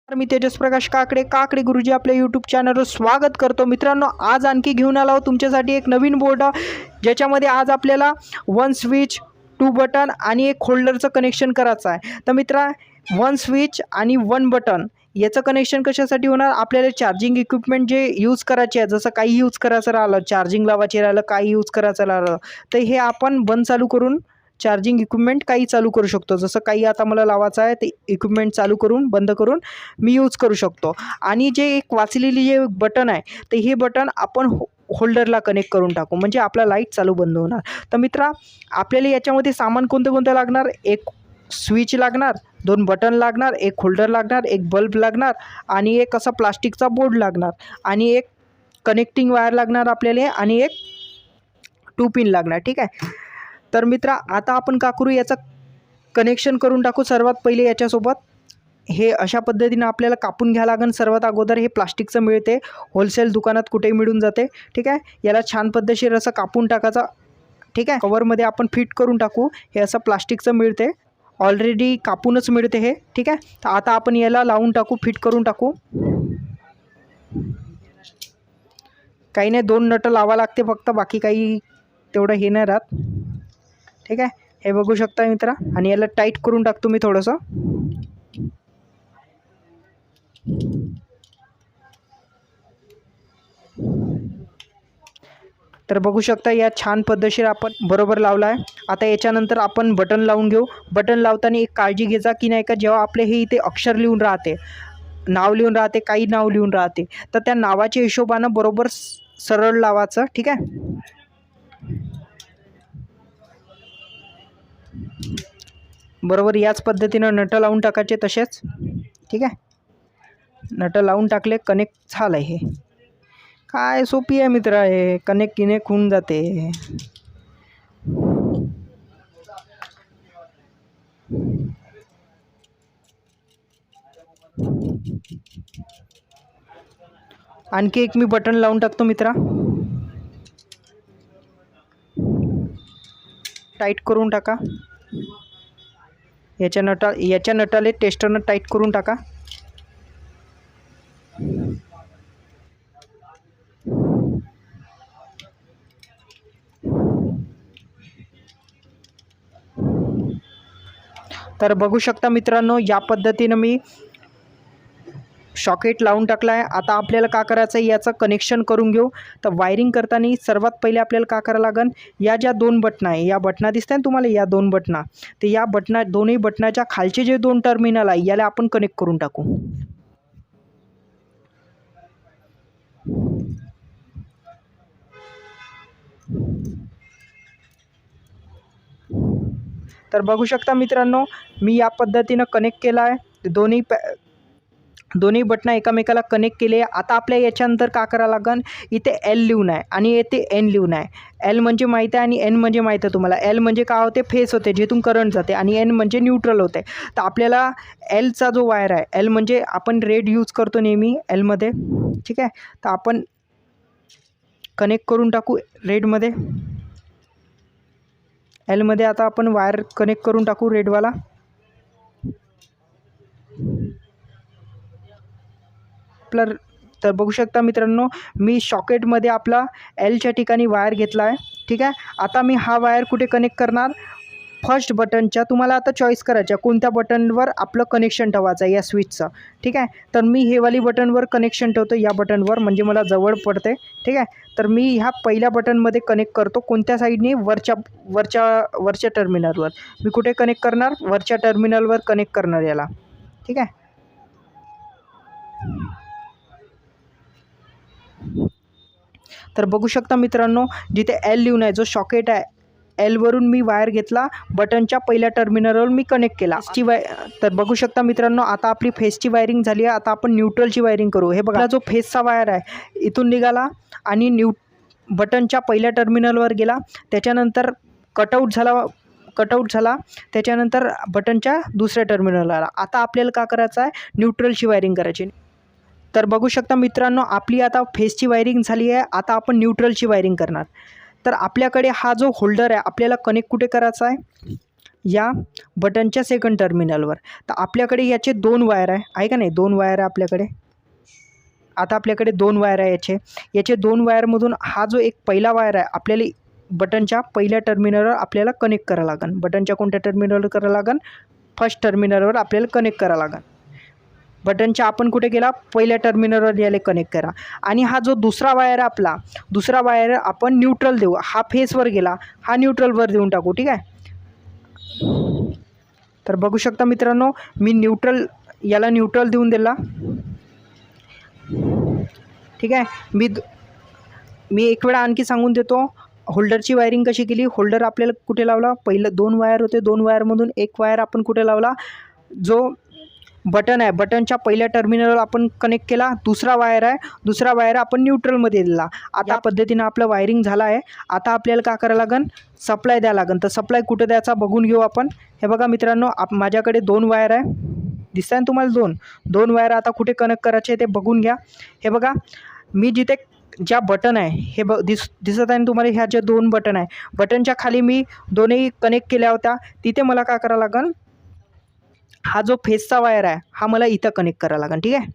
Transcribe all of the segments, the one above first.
तर मी तेजस प्रकाश काकडे गुरुजी आपल्या यूट्यूब चॅनलवर स्वागत करतो. मित्रांनो, आज आणखी घेऊन आलो तुमच्यासाठी एक नवीन बोर्ड, ज्याच्यामध्ये आज आपल्याला वन स्विच, टू बटन आणि एक होल्डरचं कनेक्शन करायचं आहे. तर मित्रा, वन स्विच आणि वन बटन याचं कनेक्शन कशासाठी होणार? आपल्याला चार्जिंग इक्विपमेंट जे यूज करायचे आहे, जसं काही यूज करायचं राहिलं, चार्जिंग लावायचे राहिलं, काही यूज करायचं राहिलं, तर हे आपण बंद चालू करून चार्जिंग इक्विपमेंट काही चालू करू शकतो. जसं काही आता मला लावायचं आहे ते इक्विपमेंट चालू करून बंद करून मी यूज करू शकतो. आणि जे एक वाचलेली जे बटन आहे, तर हे बटन आपण होल्डरला कनेक्ट करून टाकू, म्हणजे आपला लाईट चालू बंद होणार. तर मित्रा, आपल्याला याच्यामध्ये सामान कोणतं लागणार? एक स्विच लागणार, दोन बटन लागणार, एक होल्डर लागणार, एक बल्ब लागणार आणि एक असा प्लास्टिकचा बोर्ड लागणार आणि एक कनेक्टिंग वायर लागणार आपल्याला आणि एक 2 पिन लागणार. ठीक आहे. तर मित्रा, आता आपण का करू, याचं कनेक्शन करून टाकू. सर्वात पहिले याच्यासोबत हे अशा पद्धतीनं आपल्याला कापून घ्यावं लागेल. सर्वात अगोदर हे प्लास्टिकचं मिळते, होलसेल दुकानात कुठेही मिळून जाते. ठीक आहे. याला छान पद्धतशीर असं कापून टाकायचं. ठीक आहे. कवरमध्ये आपण फिट करून टाकू. हे असं प्लास्टिकचं मिळते, ऑलरेडी कापूनच मिळते हे. ठीक आहे. तर आता आपण याला लावून टाकू, फिट करून टाकू. काही नाही, 2 नट लावा लागते फक्त, बाकी काही तेवढं हे नाही राहत. ठीक आहे. हे बघू शकता मित्रा, आणि याला टाईट करून टाकतो मी थोडंसं. तर बघू शकता, या छान पद्धतशीर आपण बरोबर लावला आहे. आता याच्यानंतर आपण बटन लावून घेऊ. बटन लावताना एक काळजी घ्यायचा की नाही का, जेव्हा आपले हे इथे अक्षर लिहून राहते, नाव लिहून राहते, काही नाव लिहून राहते, तर त्या नावाच्या हिशोबानं बरोबर सरळ लावायचं. ठीक आहे. बरोबर याच पद्धतीनं नट लावून टाकायचे तसेच. ठीक आहे. नट लावून टाकले, कनेक्ट झालं. हे काय सोपी आहे मित्रा, हे कनेक्ट होऊन जाते. आणखी एक मी बटन लावून टाकतो मित्रा. टाईट करून टाका. याच्या नटाले टेस्टरनं टाईट करून टाका. तर बघू शकता मित्रांनो, या पद्धतीनं मी सॉकेट लावून टाकला आहे. आता आपल्याला का करायचं आहे, याचं कनेक्शन करून घेऊ. तर वायरिंग करताना सर्वात पहिले आपल्याला का करावं लागेल, या ज्या 2 बटना आहे, या बटना दिसत आहे तुम्हाला, या 2 बटना, तर या दोन्ही बटनाच्या खालचे जे 2 टर्मिनल आहे, याला आपण कनेक्ट करून टाकू. तर बघू शकता मित्रांनो, मी या पद्धतीनं कनेक्ट केला आहे. दोन्ही बटना एकमेकाला कनेक्ट केले. आता आपल्या याच्यानंतर का करावं लागेल, इथे एल लिहून आहे आणि येथे एन लिहून आहे. एल म्हणजे माहीत आहे आणि एन म्हणजे माहीत आहे तुम्हाला. एल म्हणजे काय होते, फेस होते, जिथून करंट जाते, आणि एन म्हणजे न्यूट्रल होते. तर आपल्याला एलचा जो वायर आहे, एल म्हणजे आपण रेड यूज करतो नेहमी एलमध्ये. ठीक आहे. तर आपण कनेक्ट करून टाकू रेडमध्ये. एलमध्ये आता आपण वायर कनेक्ट करून टाकू रेडवाला. तर बघू शकता मित्रांनो, मी सॉकेटमध्ये आपला एलच्या ठिकाणी वायर घेतला आहे. ठीक आहे. आता मी हा वायर कुठे कनेक्ट करणार, फर्स्ट बटनच्या. तुम्हाला आता चॉईस करायच्या कोणत्या बटनवर आपलं कनेक्शन ठेवायचं आहे या स्विचचं. ठीक आहे. तर मी हे वाली बटनवर कनेक्शन ठेवतो, या बटनवर, म्हणजे मला जवळ पडते. ठीक आहे. तर मी ह्या पहिल्या बटनमध्ये कनेक्ट करतो. कोणत्या साईडने, वरच्या टर्मिनलवर. मी कुठे कनेक्ट करणार, वरच्या टर्मिनलवर कनेक्ट करणार याला. ठीक आहे. तर बघू शकता मित्रांनो, जिथे एल लिहून आहे, जो सॉकेट आहे, एलवरून मी वायर घेतला, बटनच्या पहिल्या टर्मिनलवर मी कनेक्ट केला. तर बघू शकता मित्रांनो, आता आपली फेसची वायरिंग झाली आहे. आता आपण न्यूट्रलची वायरिंग करू. हे बघा, जो फेसचा वायर आहे इथून निघाला आणि बटनच्या पहिल्या टर्मिनलवर गेला, त्याच्यानंतर कटआउट झाला, त्याच्यानंतर बटनच्या दुसऱ्या टर्मिनलला आला. आता आपल्याला का करायचं आहे, न्यूट्रलची वायरिंग करायची. तर बघू शकता मित्रांनो, आपली आता फेसची वायरिंग झाली आहे. आता आपण न्यूट्रलची वायरिंग करणार. तर आपल्याकडे हा जो होल्डर आहे, आपल्याला कनेक्ट कुठे करायचा आहे, या बटनच्या सेकंड टर्मिनलवर. तर आपल्याकडे याचे 2 वायर आहे का नाही, 2 वायर आहे आपल्याकडे. आता आपल्याकडे 2 वायर आहे याचे 2 वायरमधून हा जो एक पहिला वायर आहे आपल्याला बटनच्या पहिल्या टर्मिनलवर आपल्याला कनेक्ट करावं लागेल. बटनच्या कोणत्या टर्मिनलवर करावं लागेल, फर्स्ट टर्मिनलवर आपल्याला कनेक्ट करावं लागेल. बटनच्या आपण कुठे गेला, पहिल्या टर्मिनलवर याला कनेक्ट करा. आणि हा जो दुसरा वायर आहे आपला, दुसरा वायर आपण न्यूट्रल देऊ. हा फेसवर गेला, हा न्यूट्रलवर देऊन टाकू. ठीक आहे. तर बघू शकता मित्रांनो, मी याला न्यूट्रल देऊन दिला. ठीक आहे. मी एक वेळा आणखी सांगून देतो होल्डरची वायरिंग कशी केली. होल्डर आपल्याला कुठे लावला, पहिलं 2 वायर होते, 2 वायरमधून एक वायर आपण कुठे लावला, जो बटन आहे बटनच्या पहिल्या टर्मिनलवर आपण कनेक्ट केला. दुसरा वायर आपण न्यूट्रलमध्ये दिला. आता या पद्धतीनं आपलं वायरिंग झालं आहे. आता आपल्याला काय करावं लागेल, सप्लाय द्यावं लागेल. तर सप्लाय कुठं द्यायचा बघून घेऊ आपण. हे बघा मित्रांनो, माझ्याकडे 2 वायर आहे, दिसत आहे ना तुम्हाला, 2 वायर आता कुठे कनेक्ट करायचे ते बघून घ्या. हे बघा, मी जिथे ज्या बटन आहे हे दिसत आहे ना तुम्हाला, ह्या ज्या 2 बटन आहे, बटनच्या खाली मी दोन्ही कनेक्ट केल्या होत्या. तिथे मला काय करावं लागेल, हा जो फेसचा वायर आहे हा मला इथं कनेक्ट करावं लागेल. ठीक आहे.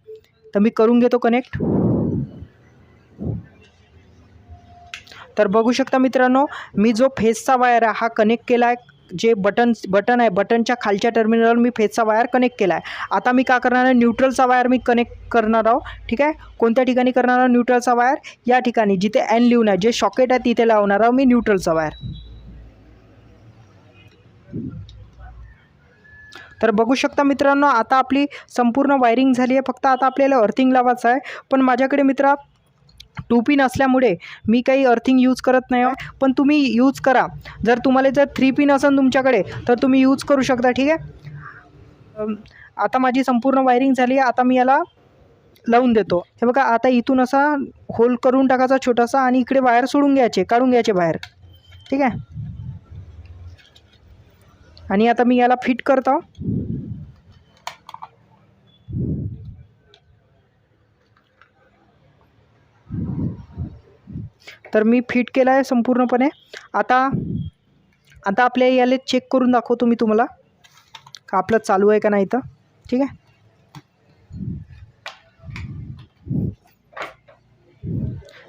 तर मी करून घेतो कनेक्ट. तर बघू शकता मित्रांनो, मी जो फेसचा वायर आहे हा कनेक्ट केला आहे. जे बटन आहे बटनच्या खालच्या टर्मिनलवर मी फेसचा वायर कनेक्ट केला आहे. आता मी काय करणार आहे, न्यूट्रलचा वायर मी कनेक्ट करणार आहोत. ठीक आहे. कोणत्या ठिकाणी करणार आहोत न्यूट्रलचा वायर, या ठिकाणी जिथे एन लिहून आहे, जे सॉकेट आहे तिथे लावणार आहोत मी न्यूट्रलचा वायर. तर बघू शकता मित्रांनो, आता आपली संपूर्ण वायरिंग झाली आहे. फक्त आता आपल्याला अर्थिंग लावायचं आहे. पण माझ्याकडे मित्रा 2 पिन असल्यामुळे मी काही अर्थिंग यूज करत नाही. पण तुम्ही यूज करा. जर तुम्हाला 3 पिन असेल तुमच्याकडे तर तुम्ही यूज करू शकता. ठीक आहे. आता माझी संपूर्ण वायरिंग झाली आहे. आता मी याला लावून देतो. हे बघा, आता इथून असा होल करून टाकायचा छोटासा आणि इकडे वायर सोडून घ्यायचे, काढून घ्यायचे बाहेर. ठीक आहे. आणि आता मी याला फिट करतो. तर मी फिट केला आहे संपूर्णपणे. आता आपल्या याला चेक करून दाखवतो मी तुम्हाला का आपलं चालू आहे का नाही तर. ठीक आहे.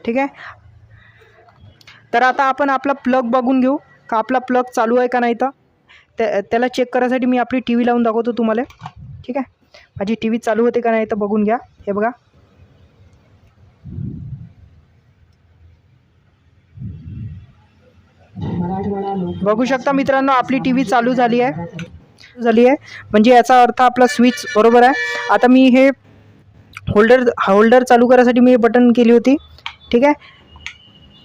ठीक आहे. तर आता आपण आपला प्लग बघून घेऊ का आपला प्लग चालू आहे का नाही तर. त्याला चेक करायसाठी मी आपली टी व्ही लावून दाखवतो तुम्हाला. ठीक आहे. माझी टी व्ही चालू होते का नाही तर बघून घ्या. हे बघा, बघू शकता मित्रांनो, आपली टी व्ही चालू झाली आहे. म्हणजे याचा अर्थ आपला स्विच बरोबर आहे. आता मी हे होल्डर चालू करायसाठी मी हे बटन केली होती. ठीक आहे.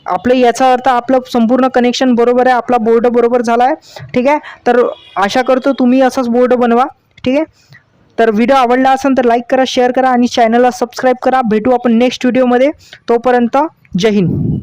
आपलं याचा अर्थ आपलं संपूर्ण कनेक्शन बरोबर आहे, आपला बोर्ड बरोबर झाला आहे. ठीक आहे. तर आशा करतो तुम्ही असाच बोर्ड बनवा. ठीक आहे. तर व्हिडिओ आवडला असेल तर लाईक करा, शेअर करा आणि चॅनलला सबस्क्राईब करा. भेटू आपण नेक्स्ट व्हिडिओमध्ये. तोपर्यंत जय हिंद.